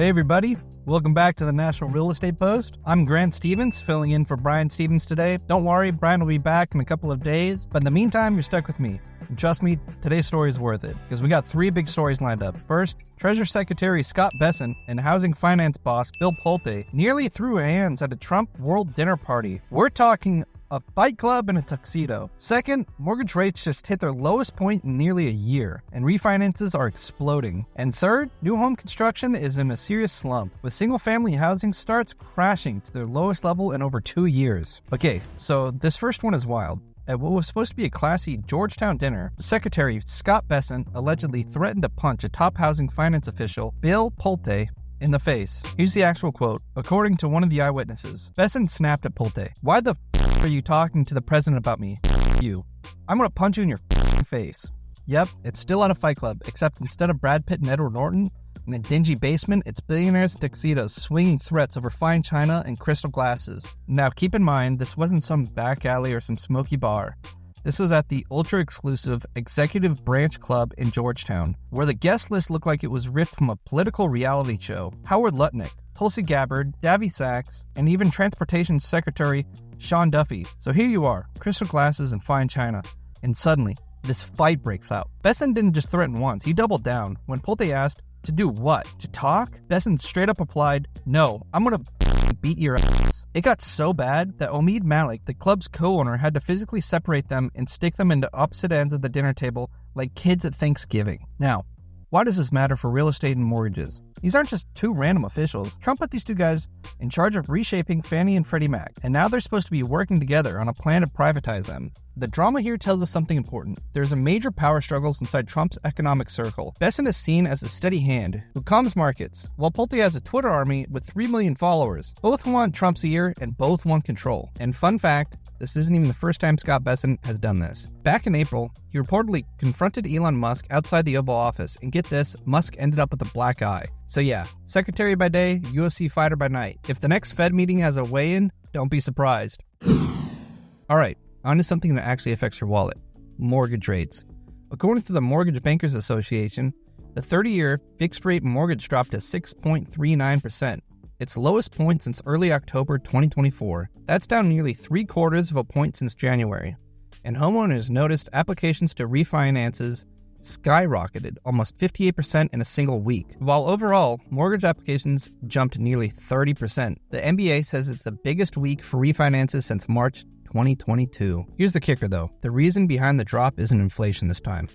Hey everybody, welcome back to the National Real Estate Post. I'm Grant Stevens, filling in for Brian Stevens today. Don't worry, Brian will be back in a couple of days, but in the meantime, you're stuck with me. And trust me, today's story is worth it, because we got three big stories lined up. First, Treasury Secretary Scott Bessent and housing finance boss Bill Pulte nearly threw hands at a Trump world dinner party. We're talking a fight club and a tuxedo. Second, mortgage rates just hit their lowest point in nearly a year, and refinances are exploding. And third, new home construction is in a serious slump, with single-family housing starts crashing to their lowest level in over 2 years. Okay, so this first one is wild. At what was supposed to be a classy Georgetown dinner, Secretary Scott Bessent allegedly threatened to punch a top housing finance official, Bill Pulte, in the face. Here's the actual quote. According to one of the eyewitnesses, Bessent snapped at Pulte. "Why the are you talking to the president about me? You. I'm gonna punch you in your face." Yep, it's still at a fight club, except instead of Brad Pitt and Edward Norton in a dingy basement, it's billionaires in tuxedos swinging threats over fine china and crystal glasses. Now keep in mind, this wasn't some back alley or some smoky bar. This was at the ultra-exclusive Executive Branch Club in Georgetown, where the guest list looked like it was ripped from a political reality show. Howard Lutnick, Tulsi Gabbard, Davy Sachs, and even Transportation Secretary Sean Duffy. So here you are, crystal glasses and fine china, and suddenly, this fight breaks out. Bessent didn't just threaten once, he doubled down. When Pulte asked, to do what? To talk? Bessent straight up replied, "No, I'm gonna beat your ass." It got so bad that Omid Malik, the club's co-owner, had to physically separate them and stick them into opposite ends of the dinner table like kids at Thanksgiving. Now, why does this matter for real estate and mortgages? These aren't just two random officials. Trump put these two guys in charge of reshaping Fannie and Freddie Mac, and now they're supposed to be working together on a plan to privatize them. The drama here tells us something important. There's a major power struggles inside Trump's economic circle. Bessent is seen as a steady hand who calms markets, while Pulte has a Twitter army with 3 million followers. Both want Trump's ear and both want control. And fun fact, this isn't even the first time Scott Bessent has done this. Back in April, he reportedly confronted Elon Musk outside the Oval Office, and get this, Musk ended up with a black eye. So yeah, secretary by day, UFC fighter by night. If the next Fed meeting has a weigh-in, don't be surprised. Alright, on to something that actually affects your wallet. Mortgage rates. According to the Mortgage Bankers Association, the 30-year fixed-rate mortgage dropped to 6.39%, its lowest point since early October 2024. That's down nearly 3/4 of a point since January. And homeowners noticed applications to refinances skyrocketed almost 58% in a single week, while overall, mortgage applications jumped nearly 30%. The MBA says it's the biggest week for refinances since March 2022. Here's the kicker though. The reason behind the drop isn't inflation this time.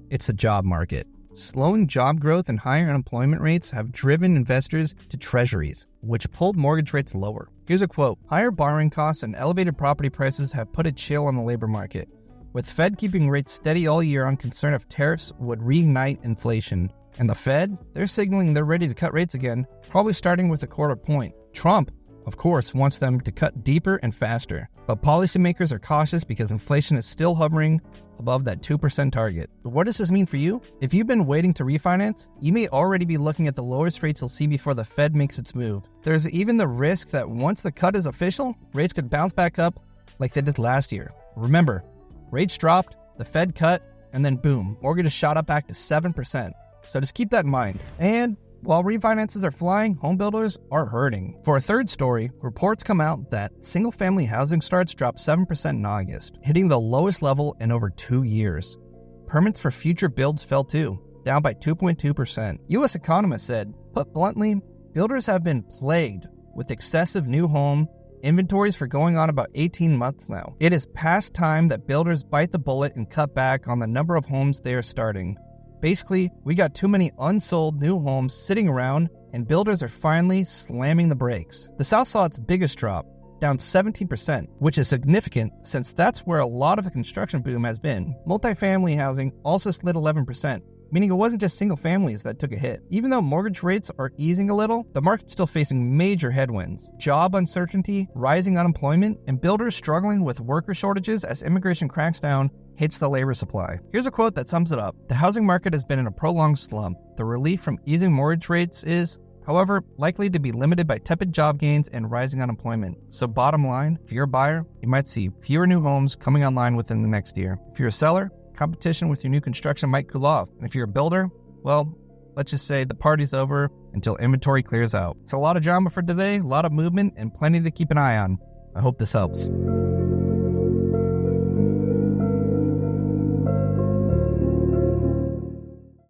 It's the job market. Slowing job growth and higher unemployment rates have driven investors to treasuries, which pulled mortgage rates lower. Here's a quote. "Higher borrowing costs and elevated property prices have put a chill on the labor market, with Fed keeping rates steady all year on concern if tariffs would reignite inflation. And the Fed? They're signaling they're ready to cut rates again, probably starting with a 1/4 point. Trump, of course, wants them to cut deeper and faster. But policymakers are cautious because inflation is still hovering above that 2% target. What does this mean for you? If you've been waiting to refinance, you may already be looking at the lowest rates you'll see before the Fed makes its move. There's even the risk that once the cut is official, rates could bounce back up like they did last year. Remember, rates dropped, the Fed cut, and then boom, mortgages shot up back to 7%. So just keep that in mind. And while refinances are flying, homebuilders are hurting. For a third story, reports come out that single-family housing starts dropped 7% in August, hitting the lowest level in over 2 years. Permits for future builds fell too, down by 2.2%. U.S. economists said, put bluntly, builders have been plagued with excessive new home inventories for going on about 18 months now. It is past time that builders bite the bullet and cut back on the number of homes they are starting. Basically, we got too many unsold new homes sitting around, and builders are finally slamming the brakes. The South saw its biggest drop, down 17%, which is significant since that's where a lot of the construction boom has been. Multifamily housing also slid 11%, meaning it wasn't just single families that took a hit. Even though mortgage rates are easing a little, the market's still facing major headwinds. Job uncertainty, rising unemployment, and builders struggling with worker shortages as immigration cracks down hits the labor supply. Here's a quote that sums it up. The housing market has been in a prolonged slump. The relief from easing mortgage rates is, however, likely to be limited by tepid job gains and rising unemployment. So bottom line, if you're a buyer, you might see fewer new homes coming online within the next year. If you're a seller, competition with your new construction might cool off. And if you're a builder, well, let's just say the party's over until inventory clears out. It's a lot of drama for today, a lot of movement, and plenty to keep an eye on. I hope this helps.